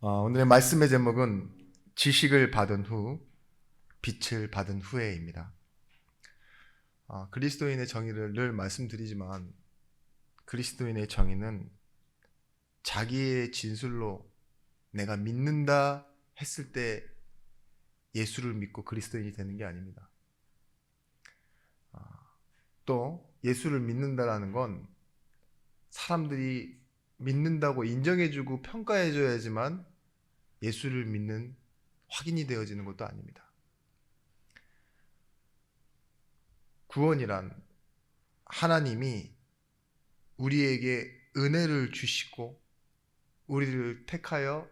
오늘의 말씀의 제목은 지식을 받은 후, 빛을 받은 후에입니다. 그리스도인의 정의를 늘 말씀드리지만 그리스도인의 정의는 자기의 진술로 내가 믿는다 했을 때 예수를 믿고 그리스도인이 되는 게 아닙니다. 또 예수를 믿는다라는 건 사람들이 믿는다고 인정해주고 평가해줘야지만 예수를 믿는 확인이 되어지는 것도 아닙니다. 구원이란 하나님이 우리에게 은혜를 주시고 우리를 택하여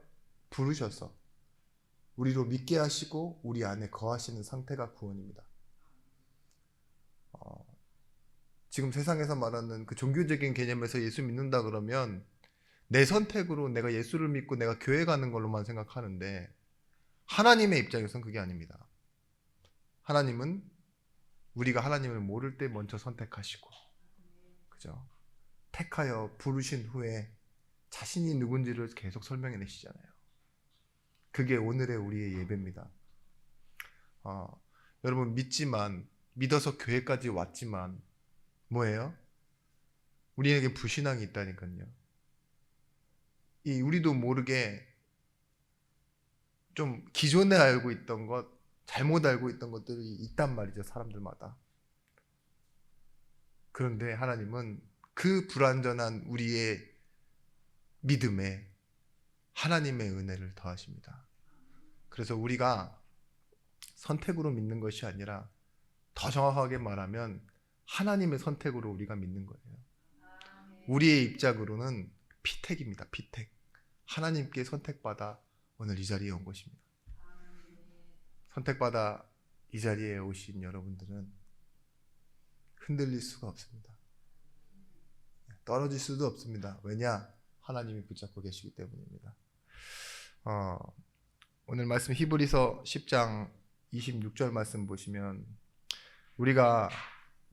부르셔서 우리로 믿게 하시고 우리 안에 거하시는 상태가 구원입니다. 지금 세상에서 말하는 그 종교적인 개념에서 예수 믿는다 그러면 내 선택으로 내가 예수를 믿고 내가 교회 가는 걸로만 생각하는데 하나님의 입장에서는 그게 아닙니다. 하나님은 우리가 하나님을 모를 때 먼저 선택하시고, 그죠? 택하여 부르신 후에 자신이 누군지를 계속 설명해 내시잖아요. 그게 오늘의 우리의 예배입니다. 여러분 믿어서 교회까지 왔지만 뭐예요? 우리에게 불신앙이 있다니까요. 우리도 모르게 좀 기존에 알고 있던 것, 잘못 알고 있던 것들이 있단 말이죠, 사람들마다. 그런데 하나님은 그 불완전한 우리의 믿음에 하나님의 은혜를 더하십니다. 그래서 우리가 선택으로 믿는 것이 아니라 더 정확하게 말하면 하나님의 선택으로 우리가 믿는 거예요. 우리의 입장으로는 피택입니다. 피택. 하나님께 선택받아 오늘 이 자리에 온 것입니다. 선택받아 이 자리에 오신 여러분들은 흔들릴 수가 없습니다. 떨어질 수도 없습니다. 왜냐? 하나님이 붙잡고 계시기 때문입니다. 오늘 말씀 히브리서 10장 26절 말씀 보시면 우리가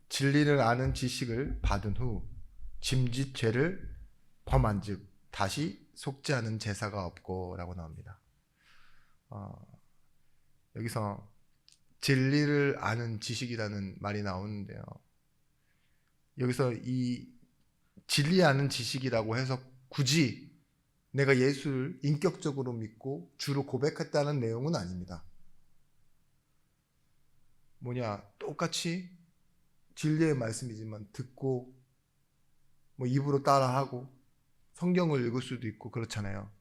진리를 아는 지식을 받은 후 짐짓 죄를 범한즉 다시 속지 않은 제사가 없고 라고 나옵니다. 여기서 진리를 아는 지식이라는 말이 나오는데요. 여기서 이 진리 아는 지식이라고 해서 굳이 내가 예수를 인격적으로 믿고 주로 고백했다는 내용은 아닙니다. 똑같이 진리의 말씀이지만 듣고 입으로 따라하고 성경을 읽을 수도 있고 그렇잖아요.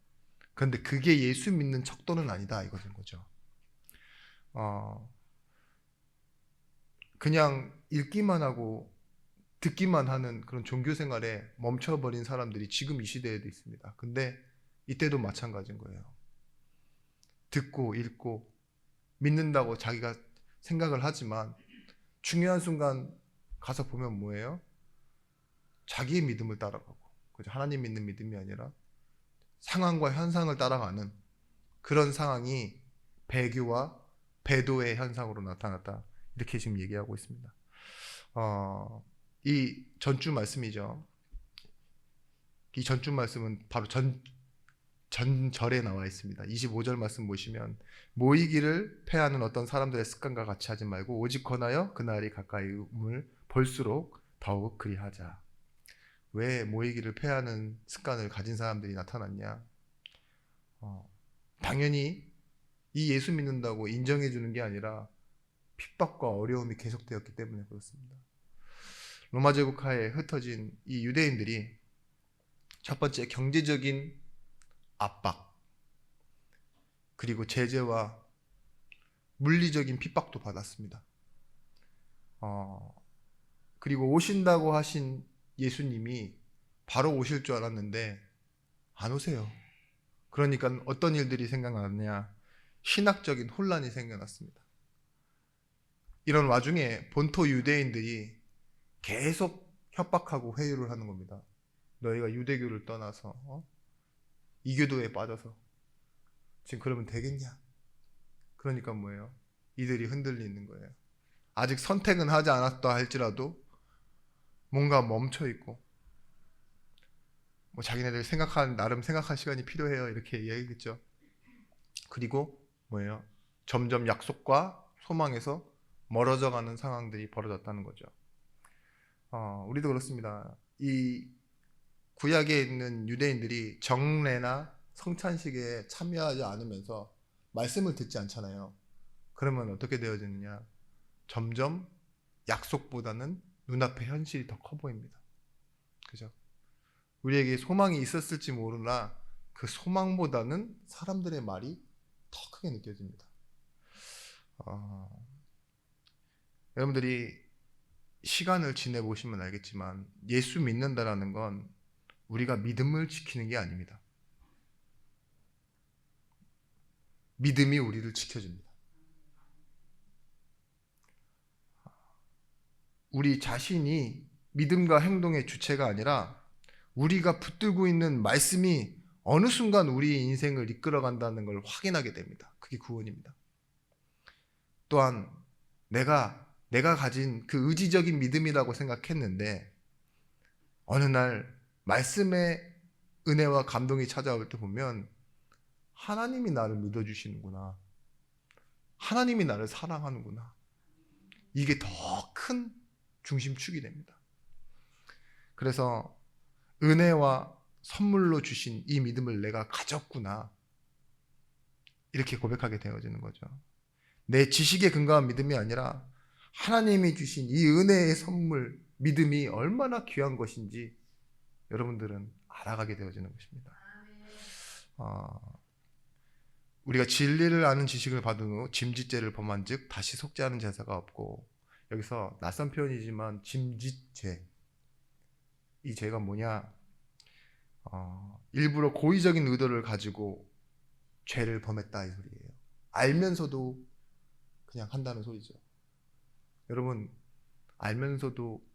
그런데 그게 예수 믿는 척도는 아니다 이것인 거죠. 그냥 읽기만 하고 듣기만 하는 그런 종교 생활에 멈춰버린 사람들이 지금 이 시대에도 있습니다. 근데 이때도 마찬가지인 거예요. 듣고 읽고 믿는다고 자기가 생각을 하지만 중요한 순간 가서 보면 뭐예요? 자기의 믿음을 따라가고, 그죠? 하나님 믿는 믿음이 아니라 상황과 현상을 따라가는 그런 상황이 배교와 배도의 현상으로 나타났다. 이렇게 지금 얘기하고 있습니다. 이 전주 말씀이죠. 이 전주 말씀은 바로 전절에 나와 있습니다. 25절 말씀 보시면 모이기를 패하는 어떤 사람들의 습관과 같이 하지 말고 오직 권하여 그날이 가까이음을 볼수록 더욱 그리하자. 왜 모이기를 패하는 습관을 가진 사람들이 나타났냐? 당연히 이 예수 믿는다고 인정해 주는 게 아니라 핍박과 어려움이 계속되었기 때문에 그렇습니다. 로마 제국 하에 흩어진 이 유대인들이 첫 번째 경제적인 압박, 그리고 제재와 물리적인 핍박도 받았습니다. 그리고 오신다고 하신 예수님이 바로 오실 줄 알았는데 안 오세요. 그러니까 어떤 일들이 생겨났냐? 신학적인 혼란이 생겨났습니다. 이런 와중에 본토 유대인들이 계속 협박하고 회유를 하는 겁니다. 너희가 유대교를 떠나서 이교도에 빠져서 지금 그러면 되겠냐? 그러니까 뭐예요? 이들이 흔들리는 거예요. 아직 선택은 하지 않았다 할지라도 뭔가 멈춰 있고 뭐 자기네들 나름 생각할 시간이 필요해요. 이렇게 이야기했죠. 그리고 뭐예요? 점점 약속과 소망에서 멀어져 가는 상황들이 벌어졌다는 거죠. 우리도 그렇습니다. 이 구약에 있는 유대인들이 정례나 성찬식에 참여하지 않으면서 말씀을 듣지 않잖아요. 그러면 어떻게 되어지느냐? 점점 약속보다는 눈앞의 현실이 더 커 보입니다. 그죠? 우리에게 소망이 있었을지 모르나 그 소망보다는 사람들의 말이 더 크게 느껴집니다. 여러분들이 시간을 지내보시면 알겠지만 예수 믿는다라는 건 우리가 믿음을 지키는 게 아닙니다. 믿음이 우리를 지켜줍니다. 우리 자신이 믿음과 행동의 주체가 아니라 우리가 붙들고 있는 말씀이 어느 순간 우리 인생을 이끌어간다는 걸 확인하게 됩니다. 그게 구원입니다. 또한 내가 가진 그 의지적인 믿음이라고 생각했는데 어느 날 말씀의 은혜와 감동이 찾아올 때 보면 하나님이 나를 믿어주시는구나. 하나님이 나를 사랑하는구나. 이게 더 큰 중심축이 됩니다. 그래서 은혜와 선물로 주신 이 믿음을 내가 가졌구나. 이렇게 고백하게 되어지는 거죠. 내 지식에 근거한 믿음이 아니라 하나님이 주신 이 은혜의 선물, 믿음이 얼마나 귀한 것인지 여러분들은 알아가게 되어지는 것입니다. 우리가 진리를 아는 지식을 받은 후 짐짓죄를 범한 즉 다시 속죄하는 제사가 없고, 여기서 낯선 표현이지만 짐짓죄, 이 죄가 뭐냐? 일부러 고의적인 의도를 가지고 죄를 범했다 이 소리예요. 알면서도 그냥 한다는 소리죠. 여러분 알면서도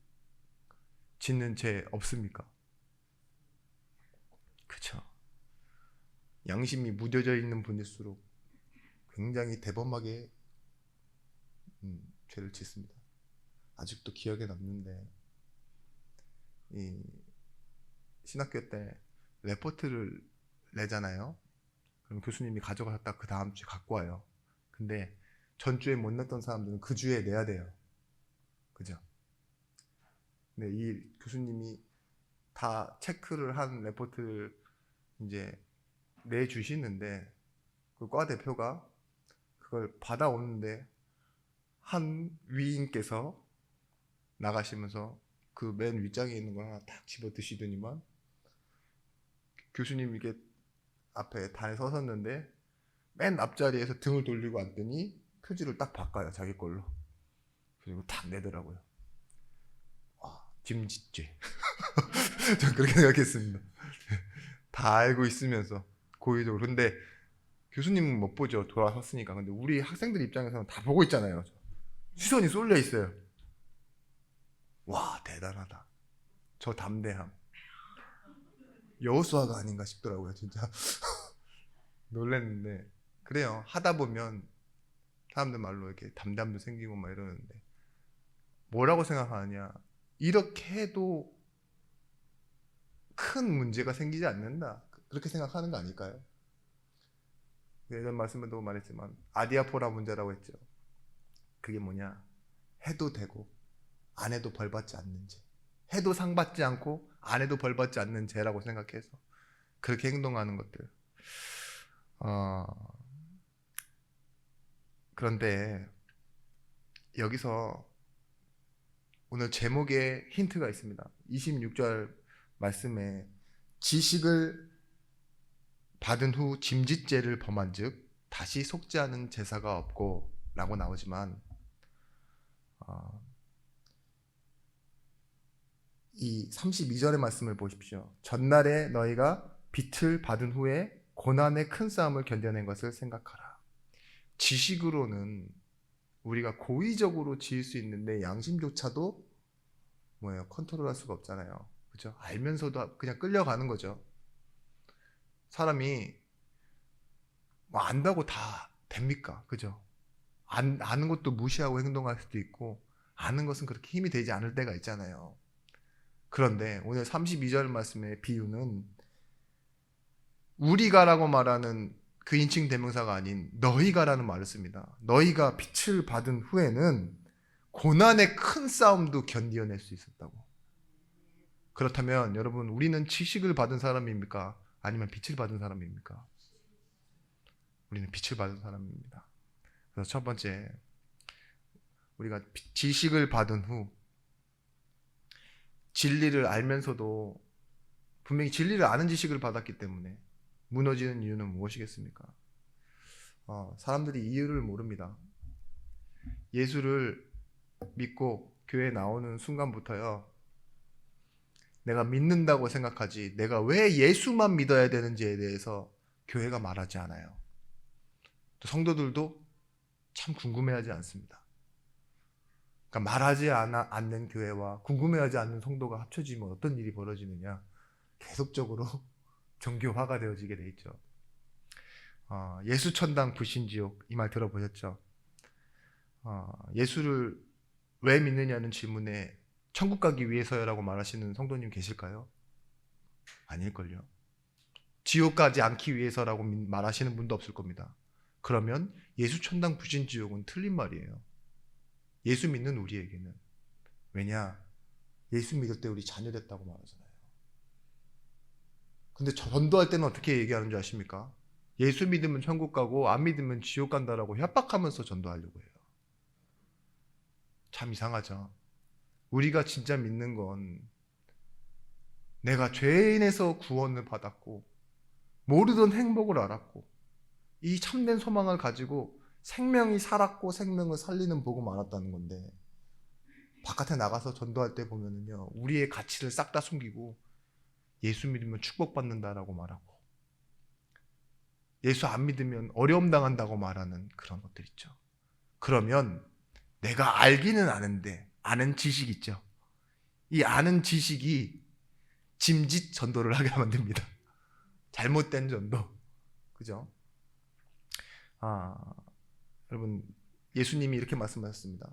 짓는 죄 없습니까? 그렇죠. 양심이 무뎌져 있는 분일수록 굉장히 대범하게 죄를 짓습니다. 아직도 기억에 남는데, 이 신학교 때 레포트를 내잖아요. 그럼 교수님이 가져가셨다 그 다음 주에 갖고 와요. 근데 전주에 못 냈던 사람들은 그 주에 내야 돼요. 그죠? 근데 이 교수님이 다 체크를 한 레포트를 이제 내주시는데 그 과 대표가 그걸 받아오는데 한 위인께서 나가시면서 그 맨 윗장에 있는 거 하나 딱 집어 드시더니만 교수님 이게 앞에 단에 서셨는데 맨 앞자리에서 등을 돌리고 앉더니 표지를 딱 바꿔요. 자기 걸로. 그리고 탁 내더라고요. 짐짓죄. 전 그렇게 생각했습니다. 다 알고 있으면서 고의적으로. 근데 교수님은 못 보죠. 돌아섰으니까. 근데 우리 학생들 입장에서는 다 보고 있잖아요. 시선이 쏠려 있어요. 와, 대단하다. 저 담대함. 여호수아가 아닌가 싶더라고요, 진짜. 놀랐는데. 그래요. 하다 보면 사람들 말로 이렇게 담담도 생기고 막 이러는데, 뭐라고 생각하느냐? 이렇게 해도 큰 문제가 생기지 않는다. 그렇게 생각하는 거 아닐까요? 예전 말씀에도 말했지만 아디아포라 문제라고 했죠. 그게 뭐냐? 해도 되고 안 해도 벌 받지 않는 죄. 해도 상 받지 않고 안 해도 벌 받지 않는 죄라고 생각해서 그렇게 행동하는 것들. 그런데 여기서 오늘 제목에 힌트가 있습니다. 26절 말씀에 지식을 받은 후 짐짓죄를 범한 즉 다시 속죄하는 제사가 없고 라고 나오지만, 이 32절의 말씀을 보십시오. 전날에 너희가 빛을 받은 후에 고난의 큰 싸움을 견뎌낸 것을 생각하라. 지식으로는 우리가 고의적으로 지을 수 있는데 양심조차도 뭐예요? 컨트롤할 수가 없잖아요. 그죠? 알면서도 그냥 끌려가는 거죠. 사람이 뭐 안다고 다 됩니까? 그죠? 아는 것도 무시하고 행동할 수도 있고, 아는 것은 그렇게 힘이 되지 않을 때가 있잖아요. 그죠? 아는 것도 무시하고 행동할 수도 있고, 아는 것도 무시하고 행동할 수도 있고, 아는 것은 그렇게 힘이 되지 않을 때가 있잖아요. 그죠? 아는 것도 무시하고 행동할 수도 있고, 아는 것은 그렇게 힘이 되지 않을 때가 있잖아요. 그런데 오늘 32절 말씀의 비유는 우리가라고 말하는 그 인칭 대명사가 아닌 너희가라는 말을 씁니다. 너희가 빛을 받은 후에는 고난의 큰 싸움도 견디어낼 수 있었다고. 그렇다면 여러분, 우리는 지식을 받은 사람입니까? 아니면 빛을 받은 사람입니까? 우리는 빛을 받은 사람입니다. 그래서 첫 번째, 우리가 지식을 받은 후 진리를 알면서도 분명히 진리를 아는 지식을 받았기 때문에 무너지는 이유는 무엇이겠습니까? 사람들이 이유를 모릅니다. 예수를 믿고 교회에 나오는 순간부터요, 내가 믿는다고 생각하지 내가 왜 예수만 믿어야 되는지에 대해서 교회가 말하지 않아요. 또 성도들도 참 궁금해하지 않습니다. 그러니까 말하지 않는 교회와 궁금해하지 않는 성도가 합쳐지면 어떤 일이 벌어지느냐? 계속적으로 정교화가 되어지게 돼 있죠. 예수 천당 불신지옥, 이 말 들어보셨죠? 예수를 왜 믿느냐는 질문에 천국 가기 위해서요라고 말하시는 성도님 계실까요? 아닐걸요. 지옥 가지 않기 위해서라고 말하시는 분도 없을 겁니다. 그러면 예수 천당 불신지옥은 틀린 말이에요. 예수 믿는 우리에게는. 왜냐? 예수 믿을 때 우리 자녀 됐다고 말하잖아요. 근데 전도할 때는 어떻게 얘기하는 줄 아십니까? 예수 믿으면 천국 가고 안 믿으면 지옥 간다라고 협박하면서 전도하려고 해요. 참 이상하죠. 우리가 진짜 믿는 건 내가 죄인에서 구원을 받았고 모르던 행복을 알았고 이 참된 소망을 가지고 생명이 살았고 생명을 살리는 복음 알았다는 건데, 바깥에 나가서 전도할 때 보면은요, 우리의 가치를 싹 다 숨기고 예수 믿으면 축복받는다라고 말하고 예수 안 믿으면 어려움 당한다고 말하는 그런 것들 있죠. 그러면 내가 알기는 아는데, 아는 지식 있죠. 이 아는 지식이 짐짓 전도를 하게 만듭니다. 잘못된 전도. 그죠? 여러분, 예수님이 이렇게 말씀하셨습니다.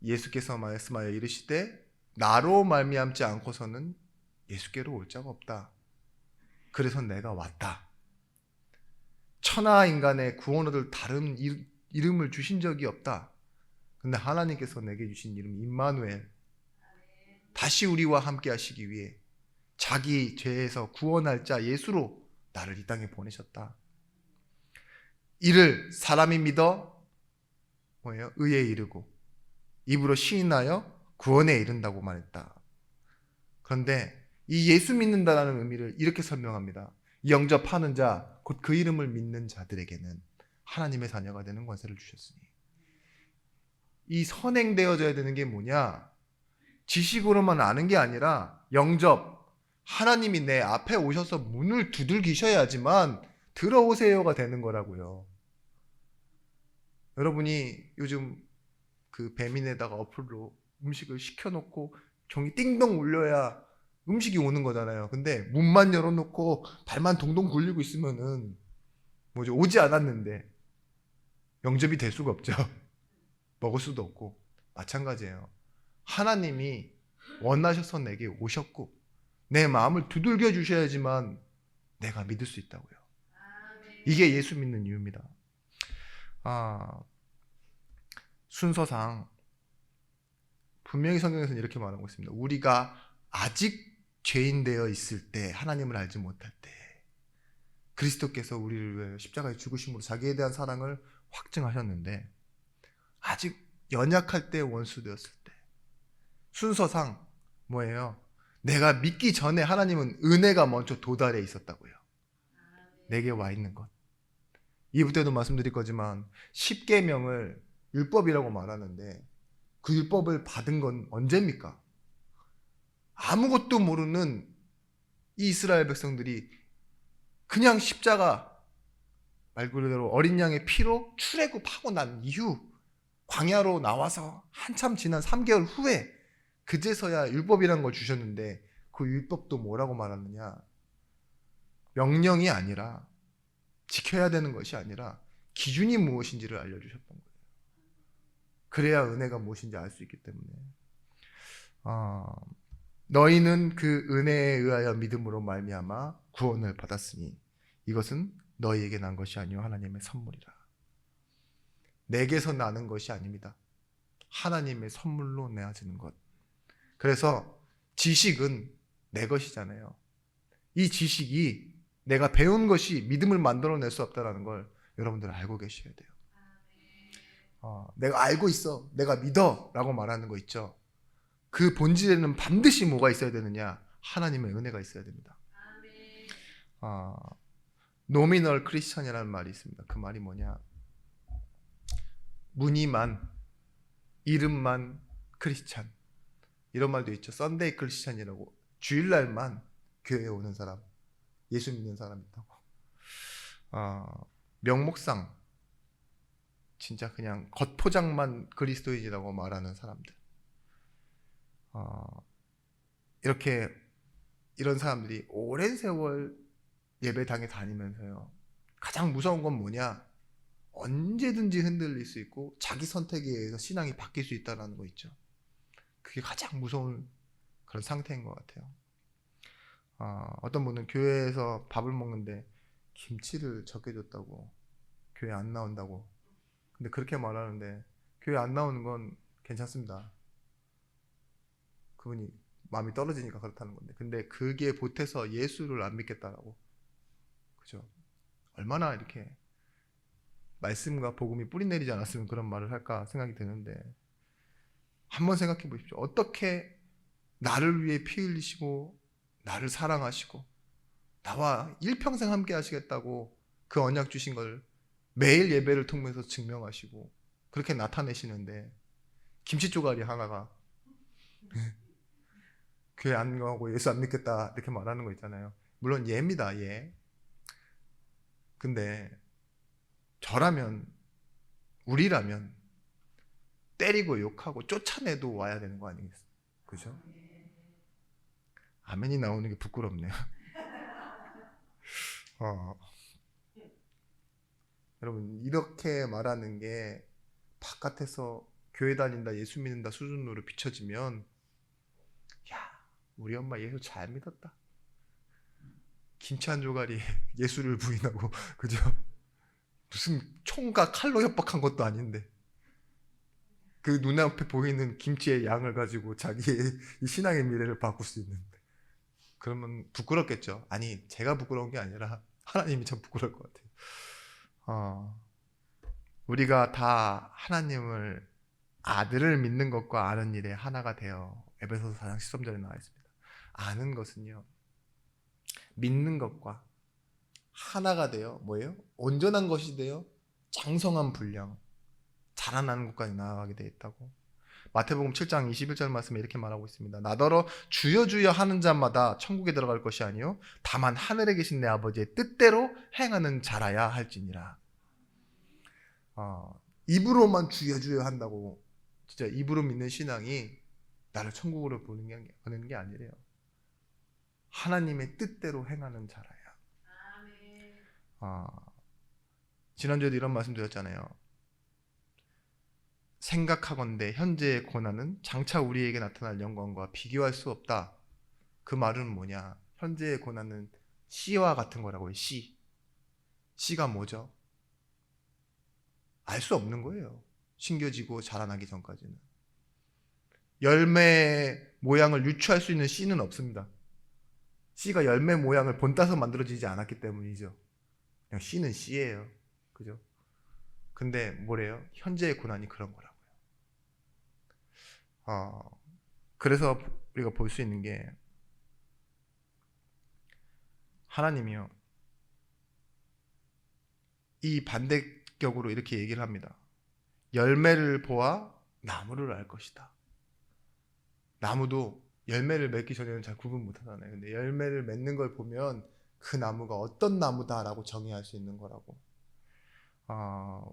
예수께서 말씀하여 이르시되 나로 말미암지 않고서는 예수께로 올 자가 없다. 그래서 내가 왔다. 천하 인간의 구원을 얻을 다른 이름을 주신 적이 없다. 근데 하나님께서 내게 주신 이름 임마누엘, 다시 우리와 함께 하시기 위해 자기 죄에서 구원할 자 예수로 나를 이 땅에 보내셨다. 이를 사람이 믿어 의에 이르고 입으로 시인하여 구원에 이른다고 말했다. 그런데 이 예수 믿는다라는 의미를 이렇게 설명합니다. 영접하는 자, 곧 그 이름을 믿는 자들에게는 하나님의 자녀가 되는 권세를 주셨으니. 이 선행되어져야 되는 게 뭐냐? 지식으로만 아는 게 아니라 영접, 하나님이 내 앞에 오셔서 문을 두들기셔야지만 들어오세요가 되는 거라고요. 여러분이 요즘 그 배민에다가 어플로 음식을 시켜놓고 종이 띵동 울려야 음식이 오는 거잖아요. 근데 문만 열어놓고 발만 동동 굴리고 있으면은 오지 않았는데 영접이 될 수가 없죠. 먹을 수도 없고. 마찬가지예요. 하나님이 원하셔서 내게 오셨고 내 마음을 두들겨 주셔야지만 내가 믿을 수 있다고요. 이게 예수 믿는 이유입니다. 순서상 분명히 성경에서는 이렇게 말하고 있습니다. 우리가 아직 죄인 되어 있을 때, 하나님을 알지 못할 때 그리스도께서 우리를 위해 십자가에 죽으심으로 자기에 대한 사랑을 확증하셨는데, 아직 연약할 때, 원수 되었을 때, 순서상 뭐예요? 내가 믿기 전에 하나님은 은혜가 먼저 도달해 있었다고요. 내게 와 있는 것. 이부 때도 말씀드릴 거지만 10계명을 율법이라고 말하는데 그 율법을 받은 건 언제입니까? 아무것도 모르는 이 이스라엘 백성들이 그냥 십자가, 말 그대로 어린 양의 피로 출애굽하고 난 이후 광야로 나와서 한참 지난 3개월 후에 그제서야 율법이라는 걸 주셨는데, 그 율법도 뭐라고 말하느냐? 명령이 아니라, 지켜야 되는 것이 아니라 기준이 무엇인지를 알려주셨던 거예요. 그래야 은혜가 무엇인지 알 수 있기 때문에. 너희는 그 은혜에 의하여 믿음으로 말미암아 구원을 받았으니 이것은 너희에게 난 것이 아니요 하나님의 선물이라. 내게서 나는 것이 아닙니다. 하나님의 선물로 내어지는 것. 그래서 지식은 내 것이잖아요. 이 지식이 내가 배운 것이 믿음을 만들어낼 수 없다는 걸 여러분들 알고 계셔야 돼요. 내가 알고 있어, 내가 믿어 라고 말하는 거 있죠. 그 본질에는 반드시 뭐가 있어야 되느냐? 하나님의 은혜가 있어야 됩니다. 노미널 크리스천이라는 말이 있습니다. 그 말이 뭐냐? 무늬만, 이름만 크리스천. 이런 말도 있죠. 썬데이 크리스천이라고. 주일날만 교회에 오는 사람, 예수 믿는 사람 있다고. 명목상 진짜 그냥 겉포장만 그리스도인이라고 말하는 사람들. 이렇게 이런 사람들이 오랜 세월 예배당에 다니면서요, 가장 무서운 건 뭐냐? 언제든지 흔들릴 수 있고 자기 선택에 의해서 신앙이 바뀔 수 있다는 거 있죠. 그게 가장 무서운 그런 상태인 것 같아요. 어떤 분은 교회에서 밥을 먹는데 김치를 적게 줬다고, 교회 안 나온다고. 근데 그렇게 말하는데 교회 안 나오는 건 괜찮습니다. 그분이 마음이 떨어지니까 그렇다는 건데, 근데 그게 보태서 예수를 안 믿겠다라고. 그죠? 얼마나 이렇게 말씀과 복음이 뿌리 내리지 않았으면 그런 말을 할까 생각이 드는데, 한번 생각해 보십시오. 어떻게 나를 위해 피 흘리시고 나를 사랑하시고 나와 일평생 함께 하시겠다고 그 언약 주신 걸 매일 예배를 통해서 증명하시고 그렇게 나타내시는데, 김치 쪼가리 하나가 교회 안 가고 예수 안 믿겠다 이렇게 말하는 거 있잖아요. 물론 예입니다. 예. 근데 저라면, 우리라면 때리고 욕하고 쫓아내도 와야 되는 거 아니겠어요? 그죠? 아멘이 나오는 게 부끄럽네요. 여러분, 이렇게 말하는 게 바깥에서 교회 다닌다, 예수 믿는다 수준으로 비춰지면, 야, 우리 엄마 예수 잘 믿었다. 김치 한 조각이 예수를 부인하고, 그죠? 무슨 총과 칼로 협박한 것도 아닌데, 그 눈앞에 보이는 김치의 양을 가지고 자기의 이 신앙의 미래를 바꿀 수 있는데, 그러면 부끄럽겠죠. 아니, 제가 부끄러운 게 아니라 하나님이 참 부끄러울 것 같아요. 우리가 다 하나님을, 아들을 믿는 것과 아는 일에 하나가 되어, 에베소서 4장 13절에 나와 있습니다. 아는 것은요, 믿는 것과 하나가 되어 뭐예요? 온전한 것이 되어 장성한 분량, 자라나는 것까지 나아가게 되어 있다고. 마태복음 7장 21절 말씀에 이렇게 말하고 있습니다. 나더러 주여 주여 하는 자마다 천국에 들어갈 것이 아니요 다만 하늘에 계신 내 아버지의 뜻대로 행하는 자라야 할지니라. 입으로만 주여 주여 한다고 진짜 입으로 믿는 신앙이 나를 천국으로 보내는 게 아니래요. 하나님의 뜻대로 행하는 자라야. 지난주에도 이런 말씀 드렸잖아요. 생각하건대 현재의 고난은 장차 우리에게 나타날 영광과 비교할 수 없다. 그 말은 뭐냐? 현재의 고난은 씨와 같은 거라고요. 씨가 뭐죠? 알 수 없는 거예요. 심겨지고 자라나기 전까지는. 열매 모양을 유추할 수 있는 씨는 없습니다. 씨가 열매 모양을 본따서 만들어지지 않았기 때문이죠. 그냥 씨는 씨예요. 그죠? 근데 뭐래요? 현재의 고난이 그런 거라고요. 그래서 우리가 볼 수 있는 게, 하나님이요, 이 반대격으로 이렇게 얘기를 합니다. 열매를 보아 나무를 알 것이다. 나무도 열매를 맺기 전에는 잘 구분 못하잖아요. 근데 열매를 맺는 걸 보면 그 나무가 어떤 나무다라고 정의할 수 있는 거라고.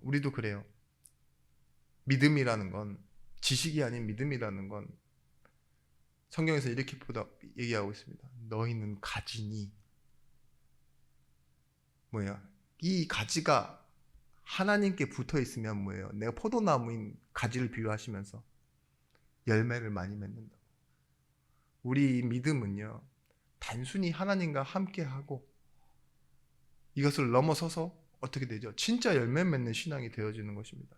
우리도 그래요. 믿음이라는 건, 지식이 아닌 믿음이라는 건 성경에서 이렇게 얘기하고 있습니다. 너희는 가지니, 뭐야? 이 가지가 하나님께 붙어 있으면 뭐예요? 내가 포도나무인 가지를 비유하시면서 열매를 많이 맺는다. 우리 믿음은요, 단순히 하나님과 함께하고 이것을 넘어서서 어떻게 되죠? 진짜 열매 맺는 신앙이 되어지는 것입니다.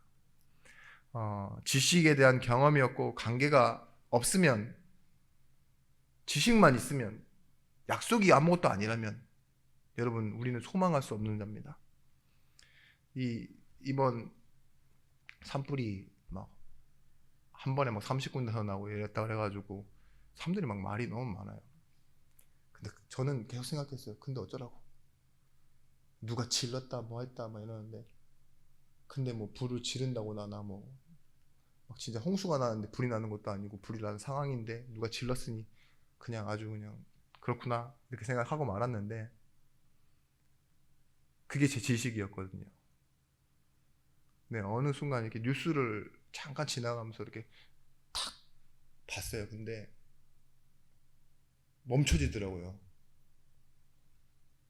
지식에 대한 경험이 없고 관계가 없으면, 지식만 있으면, 약속이 아무것도 아니라면 여러분, 우리는 소망할 수 없는 자입니다. 이번 산불이 막 한 번에 막 30군데서 나고 이랬다 그래가지고 사람들이 막 말이 너무 많아요. 근데 저는 계속 생각했어요. 근데 어쩌라고? 누가 질렀다 뭐 했다 막 이러는데, 근데 뭐 불을 지른다고 나나 뭐 막 진짜 홍수가 나는데 불이 나는 것도 아니고 불이 나는 상황인데 누가 질렀으니 그냥 아주 그냥 그렇구나 이렇게 생각하고 말았는데, 그게 제 지식이었거든요. 네, 어느 순간 이렇게 뉴스를 잠깐 지나가면서 이렇게 탁 봤어요. 근데 멈춰지더라고요.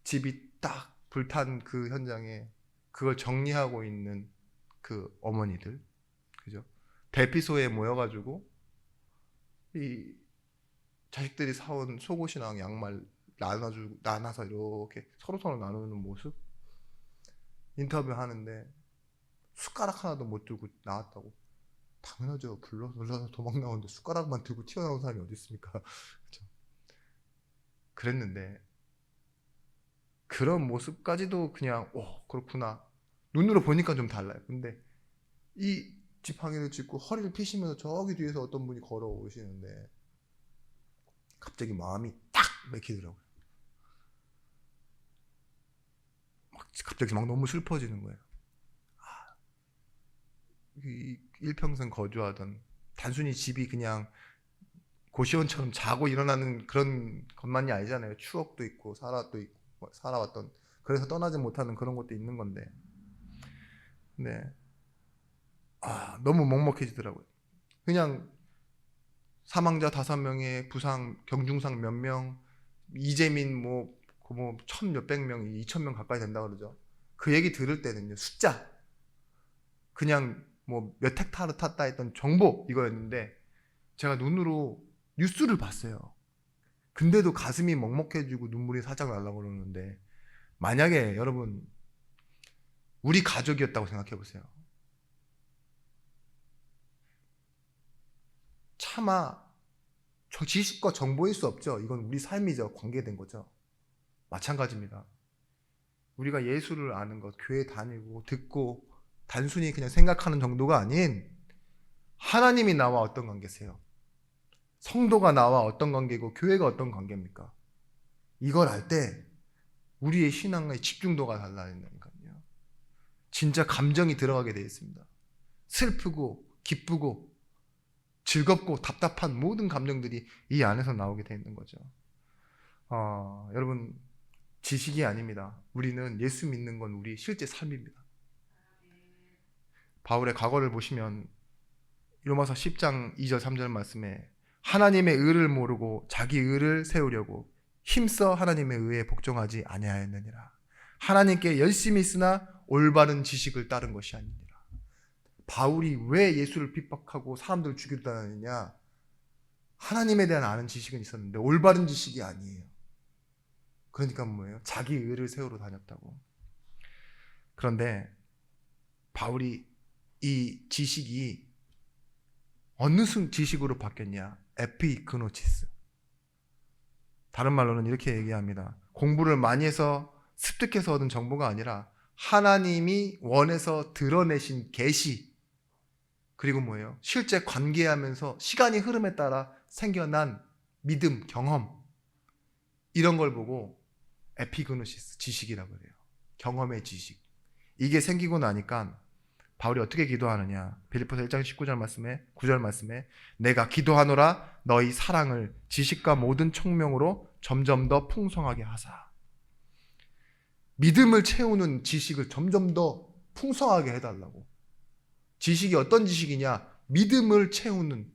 집이 딱 불탄 그 현장에 그걸 정리하고 있는 그 어머니들, 그죠? 대피소에 모여가지고 이 자식들이 사온 속옷이랑 양말 나눠서 이렇게 서로 나누는 모습, 인터뷰하는데 숟가락 하나도 못 들고 나왔다고. 당연하죠. 불러서 도망 나오는데 숟가락만 들고 튀어나온 사람이 어디 있습니까? 그렇죠? 그랬는데 그런 모습까지도 그냥 그렇구나, 눈으로 보니까 좀 달라요. 근데 이 지팡이를 짚고 허리를 피시면서 저기 뒤에서 어떤 분이 걸어오시는데 갑자기 마음이 딱 맥히더라고요. 갑자기 막 너무 슬퍼지는 거예요. 일평생 거주하던, 단순히 집이 그냥 고시원처럼 자고 일어나는 그런 것만이 아니잖아요. 추억도 있고 살아왔던, 그래서 떠나지 못하는 그런 것도 있는 건데, 네, 너무 먹먹해지더라고요. 그냥 사망자 5명에 부상, 경중상 몇 명, 이재민 뭐 1,000몇백 명, 2,000명 가까이 된다 그러죠. 그 얘기 들을 때는요, 숫자, 그냥 뭐 몇 헥타르 탔다 했던 정보 이거였는데, 제가 눈으로 뉴스를 봤어요. 근데도 가슴이 먹먹해지고 눈물이 살짝 날라고 그러는데, 만약에 여러분 우리 가족이었다고 생각해 보세요. 차마 지식과 정보일 수 없죠. 이건 우리 삶이죠. 관계된 거죠. 마찬가지입니다. 우리가 예수를 아는 것, 교회 다니고 듣고 단순히 그냥 생각하는 정도가 아닌, 하나님이 나와 어떤 관계세요? 성도가 나와 어떤 관계고 교회가 어떤 관계입니까? 이걸 알 때 우리의 신앙의 집중도가 달라진다니까요. 진짜 감정이 들어가게 되어 있습니다. 슬프고 기쁘고 즐겁고 답답한 모든 감정들이 이 안에서 나오게 되어 있는 거죠. 여러분, 지식이 아닙니다. 우리는 예수 믿는 건 우리 실제 삶입니다. 바울의 과거를 보시면 로마서 10장 2절 3절 말씀에, 하나님의 의를 모르고 자기 의를 세우려고 힘써 하나님의 의에 복종하지 아니하였느니라. 하나님께 열심히 있으나 올바른 지식을 따른 것이 아니니라. 바울이 왜 예수를 핍박하고 사람들을 죽이려 다녔느냐? 하나님에 대한 아는 지식은 있었는데 올바른 지식이 아니에요. 그러니까 뭐예요? 자기 의를 세우러 다녔다고. 그런데 바울이 이 지식이 어느 지식으로 바뀌었냐? 에피그노치스. 다른 말로는 이렇게 얘기합니다. 공부를 많이 해서 습득해서 얻은 정보가 아니라 하나님이 원해서 드러내신 계시, 그리고 뭐예요? 실제 관계하면서 시간이 흐름에 따라 생겨난 믿음, 경험, 이런 걸 보고 에피그노시스, 지식이라고 해요. 경험의 지식. 이게 생기고 나니까 바울이 어떻게 기도하느냐? 빌립보서 1장 9절 말씀에 내가 기도하노라 너희 사랑을 지식과 모든 총명으로 점점 더 풍성하게 하사. 믿음을 채우는 지식을 점점 더 풍성하게 해달라고. 지식이 어떤 지식이냐? 믿음을 채우는,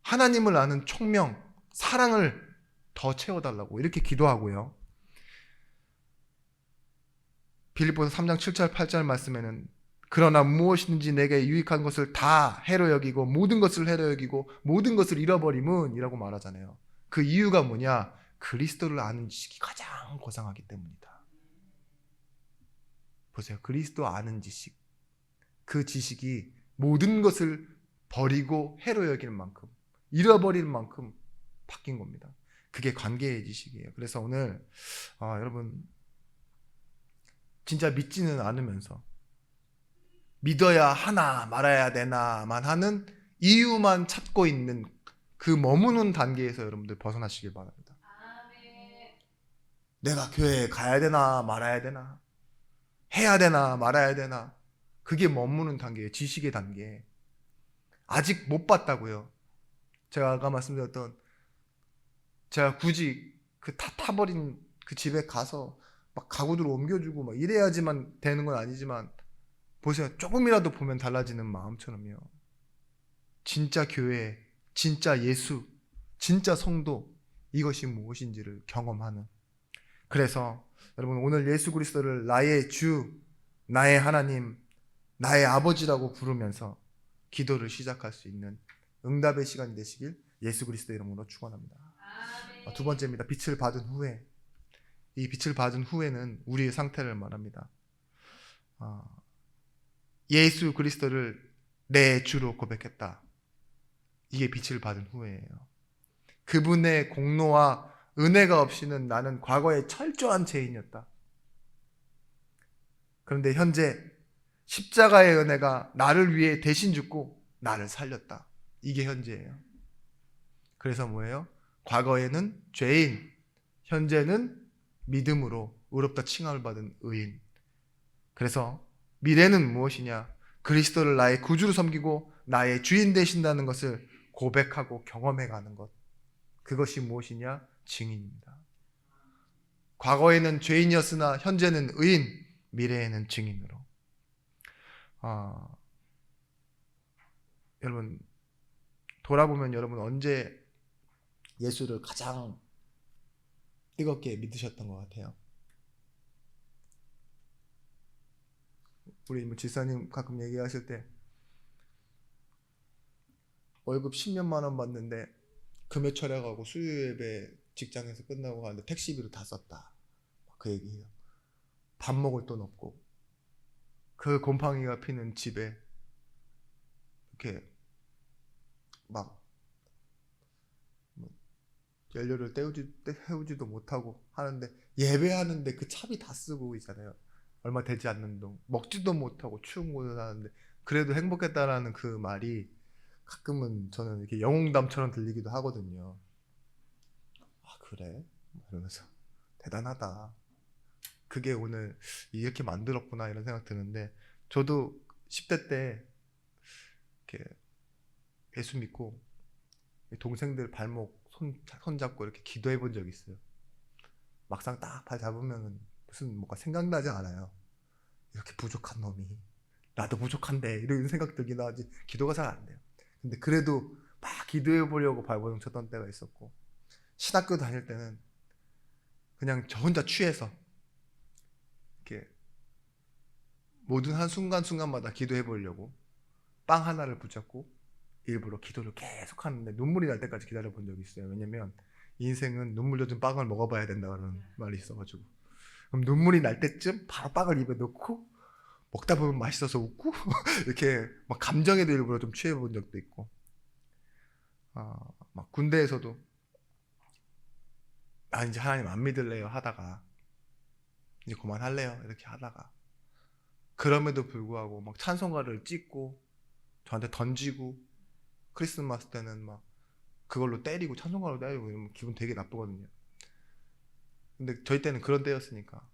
하나님을 아는 총명, 사랑을 더 채워달라고 이렇게 기도하고요. 빌립보서 3장 7절 8절 말씀에는 그러나 무엇이든지 내게 유익한 것을 다 해로 여기고 모든 것을 해로 여기고 모든 것을 잃어버림은 이라고 말하잖아요. 그 이유가 뭐냐? 그리스도를 아는 지식이 가장 고상하기 때문이다. 보세요. 그리스도 아는 지식. 그 지식이 모든 것을 버리고 해로 여길 만큼, 잃어버릴 만큼 바뀐 겁니다. 그게 관계의 지식이에요. 그래서 오늘 여러분 진짜 믿지는 않으면서 믿어야 하나 말아야 되나만 하는 이유만 찾고 있는 그 머무는 단계에서 여러분들 벗어나시길 바랍니다. 내가 교회에 가야 되나 말아야 되나, 해야 되나 말아야 되나, 그게 머무는 단계예요. 지식의 단계. 아직 못 봤다고요. 제가 아까 말씀드렸던, 제가 굳이 그 다 타버린 그 집에 가서 막 가구들을 옮겨주고 막 이래야지만 되는 건 아니지만, 보세요. 조금이라도 보면 달라지는 마음처럼요. 진짜 교회, 진짜 예수, 진짜 성도, 이것이 무엇인지를 경험하는. 그래서 여러분 오늘 예수 그리스도를 나의 주, 나의 하나님, 나의 아버지라고 부르면서 기도를 시작할 수 있는 응답의 시간이 되시길 예수 그리스도 이름으로 축원합니다. 두 번째입니다. 빛을 받은 후에. 이 빛을 받은 후에는 우리의 상태를 말합니다. 예수 그리스도를 내 주로 고백했다. 이게 빛을 받은 후에예요. 그분의 공로와 은혜가 없이는 나는 과거에 철저한 죄인이었다. 그런데 현재 십자가의 은혜가 나를 위해 대신 죽고 나를 살렸다. 이게 현재예요. 그래서 뭐예요? 과거에는 죄인, 현재는 믿음으로 의롭다 칭함을 받은 의인. 그래서 미래는 무엇이냐? 그리스도를 나의 구주로 섬기고 나의 주인 되신다는 것을 고백하고 경험해가는 것. 그것이 무엇이냐? 증인입니다. 과거에는 죄인이었으나 현재는 의인, 미래에는 증인으로. 여러분 돌아보면 여러분 언제 예수를 가장 뜨겁게 믿으셨던 것 같아요? 우리 지사님 가끔 얘기하실 때 월급 10몇만 원 받는데 금요 철학하고 수요 예배 직장에서 끝나고 가는데 택시비로 다 썼다. 그 얘기해요. 밥 먹을 돈 없고 그 곰팡이가 피는 집에 이렇게 막 연료를 태우지도 못하고 하는데 예배하는데 그 차비 다 쓰고 있잖아요. 얼마 되지 않는 돈. 먹지도 못하고 추운 곳에 사는데 그래도 행복했다라는 그 말이 가끔은 저는 이렇게 영웅담처럼 들리기도 하거든요. 아 그래? 이러면서 대단하다. 그게 오늘 이렇게 만들었구나 이런 생각 드는데 저도 10대 때 이렇게 예수 믿고 동생들 발목 손 잡고 이렇게 기도해 본 적이 있어요. 막상 딱 발 잡으면 무슨 뭔가 생각나지 않아요. 이렇게 부족한 놈이 나도 부족한데 이런 생각 들긴 하지 기도가 잘 안 돼요. 근데 그래도 막 기도해 보려고 발버둥 쳤던 때가 있었고 신학교 다닐 때는 그냥 저 혼자 취해서 이렇게 모든 한 순간순간마다 기도해 보려고 빵 하나를 붙잡고 일부러 기도를 계속 하는데 눈물이 날 때까지 기다려 본 적이 있어요. 왜냐면 인생은 눈물 젖은 빵을 먹어봐야 된다는 말이 있어가지고 그럼 눈물이 날 때쯤 바로 빵을 입에 넣고 먹다 보면 맛있어서 웃고 이렇게 막 감정에도 일부러 좀 취해 본 적도 있고 막 군대에서도 이제 하나님 안 믿을래요 하다가 이제 그만할래요 이렇게 하다가 그럼에도 불구하고 막 찬송가를 찍고 저한테 던지고 크리스마스 때는 막 그걸로 때리고 찬송가로 때리고 이러면 기분 되게 나쁘거든요. 근데 저희 때는 그런 때였으니까.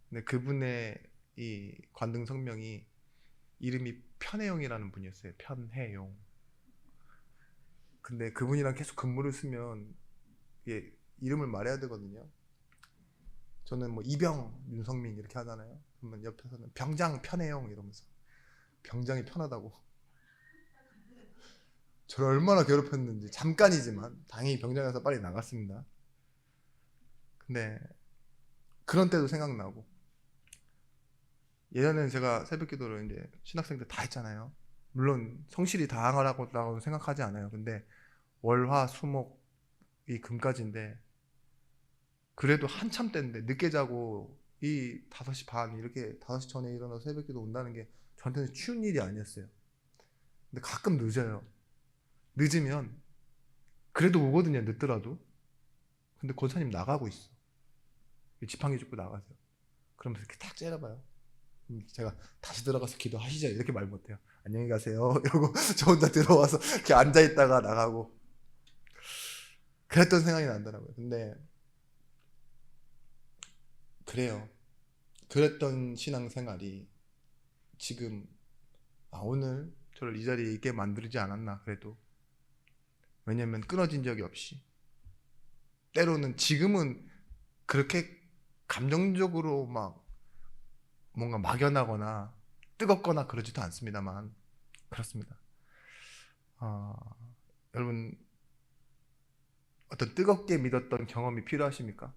근데 그분의 이 관등 성명이 이름이 편혜용이라는 분이었어요. 편혜용. 근데 그분이랑 계속 근무를 쓰면 이게 이름을 말해야 되거든요. 저는 뭐 이병 윤성민 이렇게 하잖아요. 그러면 옆에서는 병장 편혜용 이러면서 병장이 편하다고 저를 얼마나 괴롭혔는지. 잠깐이지만 당연히 병장에서 빨리 나갔습니다. 근데 그런 때도 생각나고 예전에는 제가 새벽 기도를 이제 신학생들 다 했잖아요. 물론 성실히 다 하라고 생각하지 않아요. 근데 월화 수목이 금까지인데 그래도 한참 때인데 늦게 자고 이 5시 반 이렇게 5시 전에 일어나서 새벽 기도 온다는 게 저한테는 쉬운 일이 아니었어요. 근데 가끔 늦어요. 늦으면 그래도 오거든요. 늦더라도. 근데 권사님 나가고 있어. 지팡이 짚고 나가세요. 그러면서 이렇게 탁 째려봐요. 제가 다시 들어가서 기도하시죠. 이렇게 말 못해요. 안녕히 가세요. 이러고 저 혼자 들어와서 이렇게 앉아있다가 나가고 그랬던 생각이 나더라고요. 근데 그래요. 그랬던 신앙생활이 지금 오늘 저를 이 자리에 있게 만들지 않았나 그래도. 왜냐면 끊어진 적이 없이 때로는 지금은 그렇게 감정적으로 막 뭔가 막연하거나 뜨겁거나 그러지도 않습니다만 그렇습니다. 여러분 어떤 뜨겁게 믿었던 경험이 필요하십니까?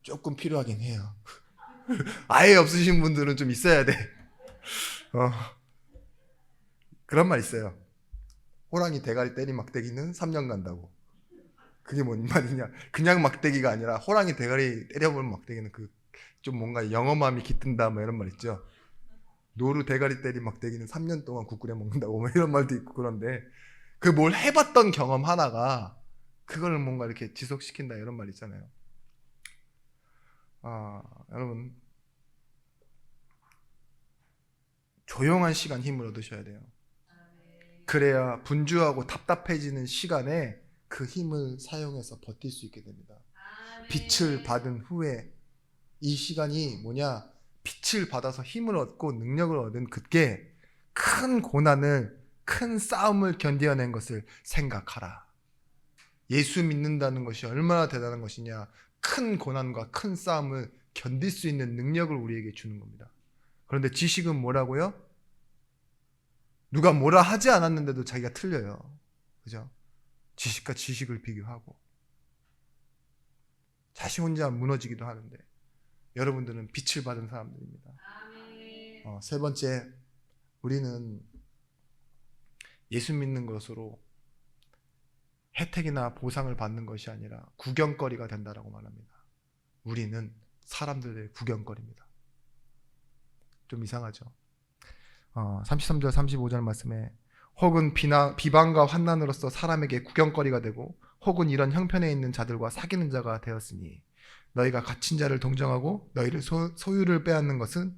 조금 필요하긴 해요. 아예 없으신 분들은 좀 있어야 돼. 어, 그런 말 있어요. 호랑이 대가리 때린 막대기는 3년 간다고. 그게 뭔 말이냐? 그냥 막대기가 아니라 호랑이 대가리 때려보는 막대기는 그 좀 뭔가 영험함이 깃든다 뭐 이런 말 있죠. 노루 대가리 때린 막대기는 3년 동안 국 끓여 먹는다고 뭐 이런 말도 있고 그런데 그 뭘 해봤던 경험 하나가 그걸 뭔가 이렇게 지속시킨다 이런 말 있잖아요. 여러분 조용한 시간 힘을 얻으셔야 돼요. 그래야 분주하고 답답해지는 시간에 그 힘을 사용해서 버틸 수 있게 됩니다. 빛을 받은 후에 이 시간이 뭐냐? 빛을 받아서 힘을 얻고 능력을 얻은 그게 큰 고난을, 큰 싸움을 견뎌낸 것을 생각하라. 예수 믿는다는 것이 얼마나 대단한 것이냐? 큰 고난과 큰 싸움을 견딜 수 있는 능력을 우리에게 주는 겁니다. 그런데 지식은 뭐라고요? 누가 뭐라 하지 않았는데도 자기가 틀려요. 그죠? 지식과 지식을 비교하고 자신 혼자 무너지기도 하는데 여러분들은 빛을 받은 사람들입니다. 세 번째, 우리는 예수 믿는 것으로 혜택이나 보상을 받는 것이 아니라 구경거리가 된다라고 말합니다. 우리는 사람들의 구경거리입니다. 좀 이상하죠? 33절 35절 말씀에 혹은 비방과 환난으로서 사람에게 구경거리가 되고 혹은 이런 형편에 있는 자들과 사귀는 자가 되었으니 너희가 갇힌 자를 동정하고 너희를 소유를 빼앗는 것은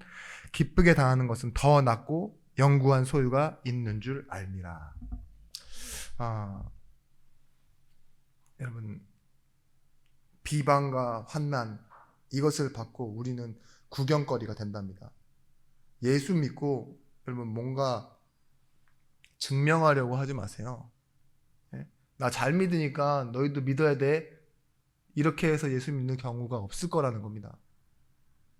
기쁘게 당하는 것은 더 낫고 영구한 소유가 있는 줄 알미라. 여러분 비방과 환난 이것을 받고 우리는 구경거리가 된답니다. 예수 믿고 여러분 뭔가 증명하려고 하지 마세요. 나 잘 믿으니까 너희도 믿어야 돼. 이렇게 해서 예수 믿는 경우가 없을 거라는 겁니다.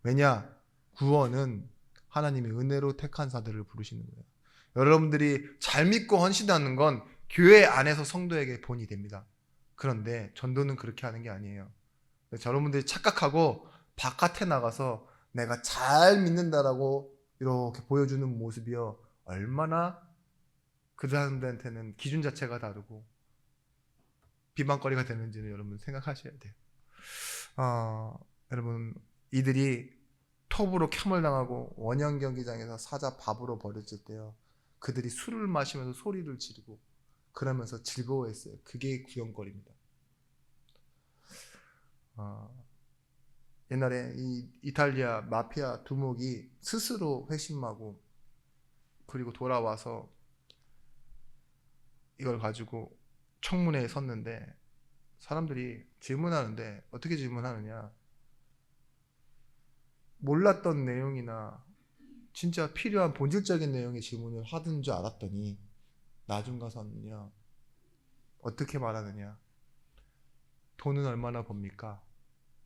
왜냐? 구원은 하나님의 은혜로 택한 자들을 부르시는 거예요. 여러분들이 잘 믿고 헌신하는 건 교회 안에서 성도에게 본이 됩니다. 그런데 전도는 그렇게 하는 게 아니에요. 여러분들이 착각하고 바깥에 나가서 내가 잘 믿는다라고 이렇게 보여주는 모습이요. 얼마나 그 사람들한테는 기준 자체가 다르고 비방거리가 되는지는 여러분 생각하셔야 돼요. 여러분 이들이 톱으로 켬을 당하고 원형 경기장에서 사자 밥으로 버려질 때요. 그들이 술을 마시면서 소리를 지르고 그러면서 즐거워했어요. 그게 구경거리입니다. 옛날에 이 이탈리아 마피아 두목이 스스로 회심하고 그리고 돌아와서 이걸 가지고 청문회에 섰는데 사람들이 질문하는데 어떻게 질문하느냐? 몰랐던 내용이나 진짜 필요한 본질적인 내용의 질문을 하던 줄 알았더니 나중 가서는요 어떻게 말하느냐? 돈은 얼마나 법니까?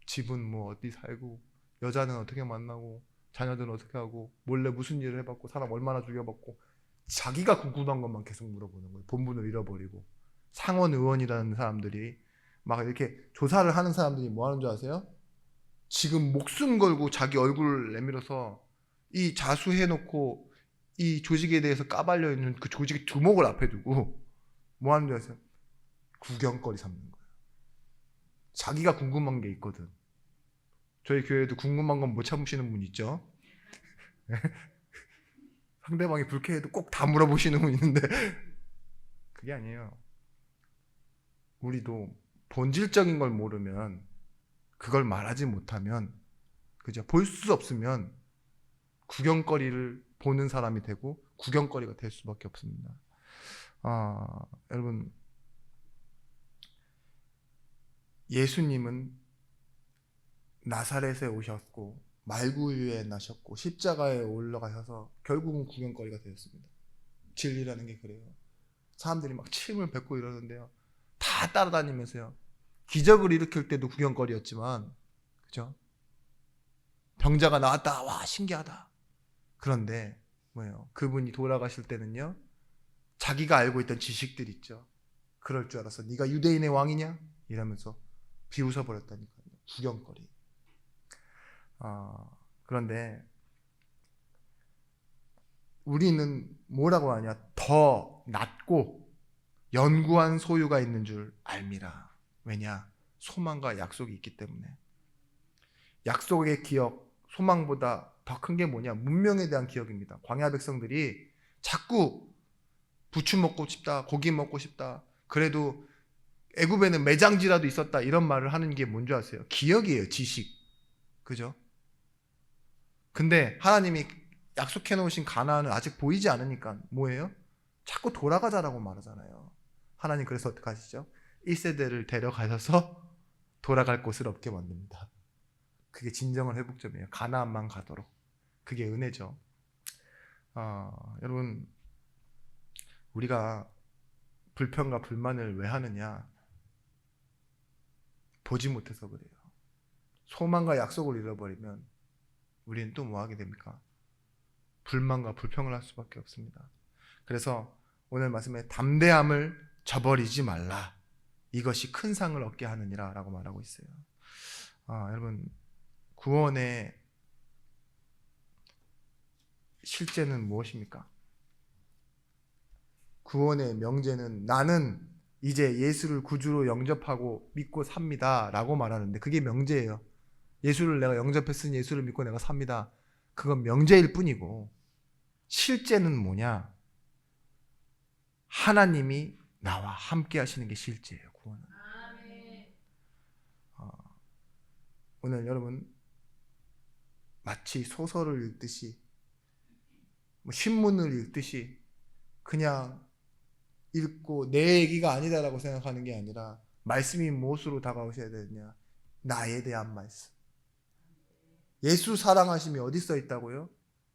집은 뭐 어디 살고 여자는 어떻게 만나고 자녀들은 어떻게 하고 몰래 무슨 일을 해봤고 사람 얼마나 죽여봤고 자기가 궁금한 것만 계속 물어보는 거예요. 본분을 잃어버리고 상원 의원이라는 사람들이 막 이렇게 조사를 하는 사람들이 뭐 하는 줄 아세요? 지금 목숨 걸고 자기 얼굴을 내밀어서 이 자수해놓고 이 조직에 대해서 까발려 있는 그 조직의 두목을 앞에 두고 뭐 하는 줄 아세요? 구경거리 삼는 거예요. 자기가 궁금한 게 있거든. 저희 교회에도 궁금한 건 못 참으시는 분 있죠? 상대방이 불쾌해도 꼭 다 물어보시는 분 있는데 그게 아니에요. 우리도 본질적인 걸 모르면, 그걸 말하지 못하면, 그죠? 볼 수 없으면 구경거리를 보는 사람이 되고 구경거리가 될 수밖에 없습니다. 여러분, 예수님은 나사렛에 오셨고 말구유에 나셨고 십자가에 올라가셔서 결국은 구경거리가 되었습니다. 진리라는 게 그래요. 사람들이 막 침을 뱉고 이러는데요, 다 따라다니면서요, 기적을 일으킬 때도 구경거리였지만, 그죠? 병자가 나왔다, 와 신기하다. 그런데 뭐예요? 그분이 돌아가실 때는요, 자기가 알고 있던 지식들 있죠. 그럴 줄 알았어. 네가 유대인의 왕이냐? 이러면서 비웃어 버렸다니까요. 구경거리. 그런데 우리는 뭐라고 하냐? 더 낮고 연구한 소유가 있는 줄 알미라. 왜냐? 소망과 약속이 있기 때문에. 약속의 기억, 소망보다 더 큰 게 뭐냐? 문명에 대한 기억입니다. 광야 백성들이 자꾸 부추 먹고 싶다, 고기 먹고 싶다, 그래도 애굽에는 매장지라도 있었다, 이런 말을 하는 게 뭔지 아세요? 기억이에요. 지식. 그죠? 근데 하나님이 약속해 놓으신 가나안은 아직 보이지 않으니까 뭐예요? 자꾸 돌아가자라고 말하잖아요. 하나님 그래서 어떻게 하시죠? 1세대를 데려가셔서 돌아갈 곳을 없게 만듭니다. 그게 진정한 회복점이에요. 가나안만 가도록. 그게 은혜죠. 여러분, 우리가 불평과 불만을 왜 하느냐? 보지 못해서 그래요. 소망과 약속을 잃어버리면 우리는 또 뭐 하게 됩니까? 불만과 불평을 할 수밖에 없습니다. 그래서 오늘 말씀에 담대함을 저버리지 말라. 이것이 큰 상을 얻게 하느니라 라고 말하고 있어요. 여러분, 구원의 실제는 무엇입니까? 구원의 명제는 나는 이제 예수를 구주로 영접하고 믿고 삽니다 라고 말하는데, 그게 명제예요. 예수를 내가 영접했으니 예수를 믿고 내가 삽니다. 그건 명제일 뿐이고, 실제는 뭐냐? 하나님이 나와 함께 하시는 게 실제예요. 구원은. 오늘 여러분, 마치 소설을 읽듯이, 신문을 읽듯이 그냥 읽고 내 얘기가 아니다라고 생각하는 게 아니라, 말씀이 무엇으로 다가오셔야 되느냐? 나에 대한 말씀. 예수 사랑하심이 어디 써 있다고요?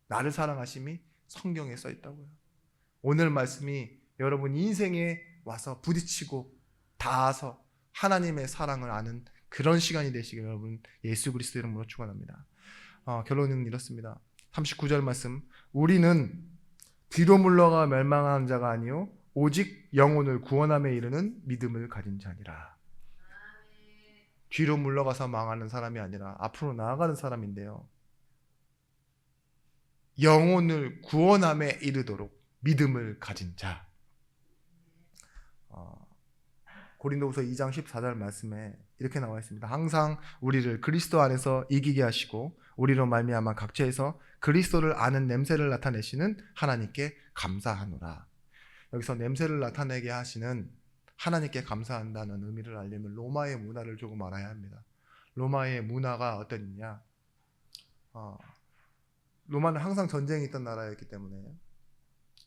나를 사랑하심이 성경에 써 있다고요. 오늘 말씀이 여러분 인생에 와서 부딪히고 닿아서 하나님의 사랑을 아는 그런 시간이 되시길 여러분 예수 그리스도 이름으로 축원합니다. 결론은 이렇습니다. 39절 말씀, 우리는 뒤로 물러가 멸망한 자가 아니요 오직 영혼을 구원함에 이르는 믿음을 가진 자니라. 뒤로 물러가서 망하는 사람이 아니라 앞으로 나아가는 사람인데요, 영혼을 구원함에 이르도록 믿음을 가진 자. 고린도후서 2장 14절 말씀에 이렇게 나와 있습니다. 항상 우리를 그리스도 안에서 이기게 하시고 우리로 말미암아 각처에서 그리스도를 아는 냄새를 나타내시는 하나님께 감사하노라. 여기서 냄새를 나타내게 하시는 하나님께 감사한다는 의미를 알려면 로마의 문화를 조금 알아야 합니다. 로마의 문화가 어떠냐? 로마는 항상 전쟁이 있던 나라였기 때문에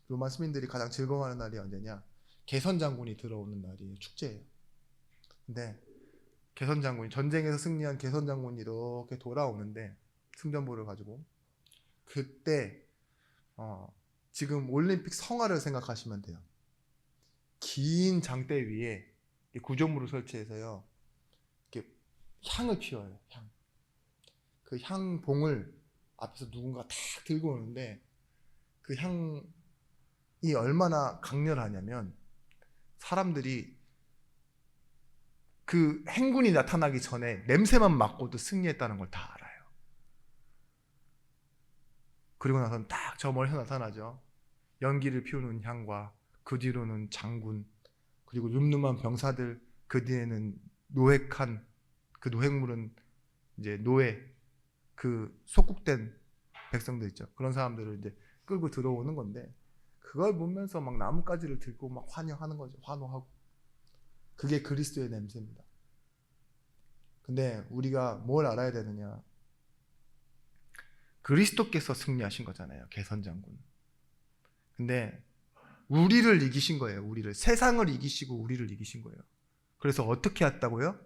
로마 시민들이 가장 즐거워하는 날이 언제냐? 개선 장군이 들어오는 날이에요. 축제예요. 근데 개선 장군이, 전쟁에서 승리한 개선 장군이 이렇게 돌아오는데, 승전보를 가지고, 그때 지금 올림픽 성화를 생각하시면 돼요. 긴 장대 위에 구조물을 설치해서요, 이렇게 향을 피워요. 향. 그 향봉을 앞에서 누군가 탁 들고 오는데, 그 향이 얼마나 강렬하냐면 사람들이 그 행군이 나타나기 전에 냄새만 맡고도 승리했다는 걸 다 알아요. 그리고 나서는 딱 저 멀리서 나타나죠. 연기를 피우는 향과 그 뒤로는 장군, 그리고 늠름한 병사들, 그 뒤에는 노획한 그 노획물은 이제 노예, 그 속국된 백성들 있죠. 그런 사람들을 이제 끌고 들어오는 건데, 그걸 보면서 막 나뭇가지를 들고 막 환영하는 거죠. 환호하고. 그게 그리스도의 냄새입니다. 근데 우리가 뭘 알아야 되느냐? 그리스도께서 승리하신 거잖아요. 개선장군. 근데 우리를 이기신 거예요. 우리를. 세상을 이기시고 우리를 이기신 거예요. 그래서 어떻게 했다고요?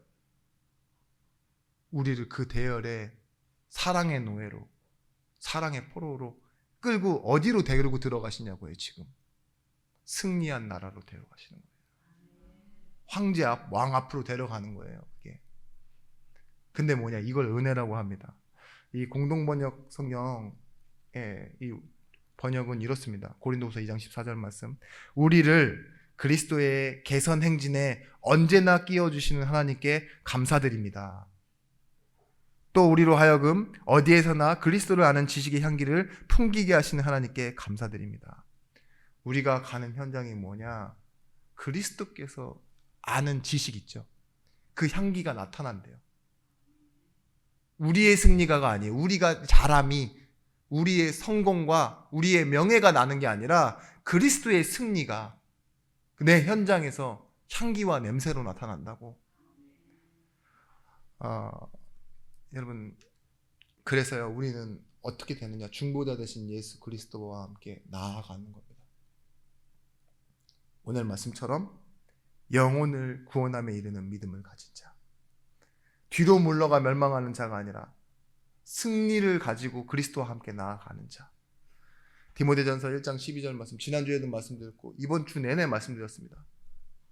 우리를 그 대열에 사랑의 노예로, 사랑의 포로로 끌고 어디로 데리고 들어가시냐고요. 지금 승리한 나라로 데려가시는 거예요. 황제 앞, 왕 앞으로 데려가는 거예요. 그게. 근데 뭐냐? 이걸 은혜라고 합니다. 이 공동번역 성경의 이 번역은 이렇습니다. 고린도후서 2장 14절 말씀. 우리를 그리스도의 개선 행진에 언제나 끼워주시는 하나님께 감사드립니다. 또 우리로 하여금 어디에서나 그리스도를 아는 지식의 향기를 풍기게 하시는 하나님께 감사드립니다. 우리가 가는 현장이 뭐냐? 그리스도께서 아는 지식 있죠. 그 향기가 나타난대요. 우리의 승리가가 아니에요. 우리가 잘함이, 우리의 성공과 우리의 명예가 나는 게 아니라 그리스도의 승리가 내 현장에서 향기와 냄새로 나타난다고. 여러분, 그래서요, 우리는 어떻게 되느냐? 중보자 되신 예수 그리스도와 함께 나아가는 겁니다. 오늘 말씀처럼 영혼을 구원함에 이르는 믿음을 가진 자, 뒤로 물러가 멸망하는 자가 아니라 승리를 가지고 그리스도와 함께 나아가는 자. 디모데전서 1장 12절 말씀, 지난주에도 말씀드렸고 이번 주 내내 말씀드렸습니다.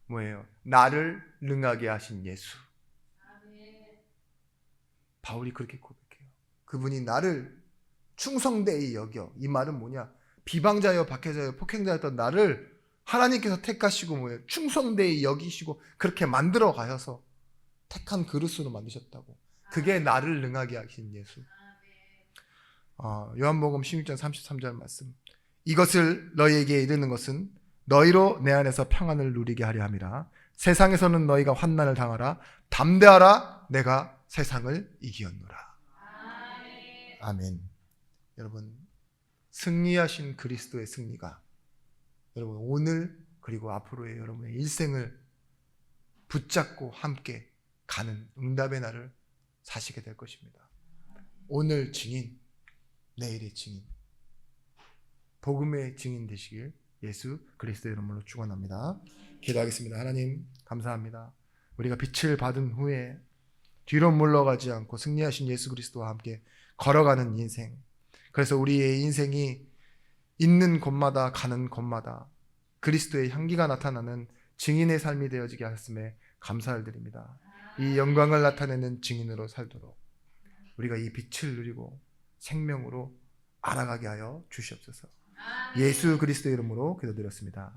뭐예요? 나를 능하게 하신 예수. 바울이 그렇게 고백해요. 그분이 나를 충성되이 여겨. 이 말은 뭐냐? 비방자여 박해자여 폭행자였던 나를 하나님께서 택하시고 뭐예요? 충성되이 여기시고 그렇게 만들어 가셔서 택한 그릇으로 만드셨다고. 그게 나를 능하게 하신 예수. 요한복음 16장 33절 말씀. 이것을 너희에게 이르는 것은 너희로 내 안에서 평안을 누리게 하려 함이라. 세상에서는 너희가 환난을 당하라. 담대하라. 내가 세상을 이기었노라. 아멘. 여러분, 승리하신 그리스도의 승리가 여러분 오늘 그리고 앞으로의 여러분의 일생을 붙잡고 함께 가는 응답의 날을 사시게 될 것입니다. 오늘 증인, 내일의 증인, 복음의 증인 되시길 예수 그리스도의 이름으로 축원합니다. 기도하겠습니다. 하나님 감사합니다. 우리가 빛을 받은 후에 뒤로 물러가지 않고 승리하신 예수 그리스도와 함께 걸어가는 인생, 그래서 우리의 인생이 있는 곳마다 가는 곳마다 그리스도의 향기가 나타나는 증인의 삶이 되어지게 하셨음에 감사를 드립니다. 이 영광을 나타내는 증인으로 살도록 우리가 이 빛을 누리고 생명으로 알아가게 하여 주시옵소서. 예수 그리스도의 이름으로 기도드렸습니다.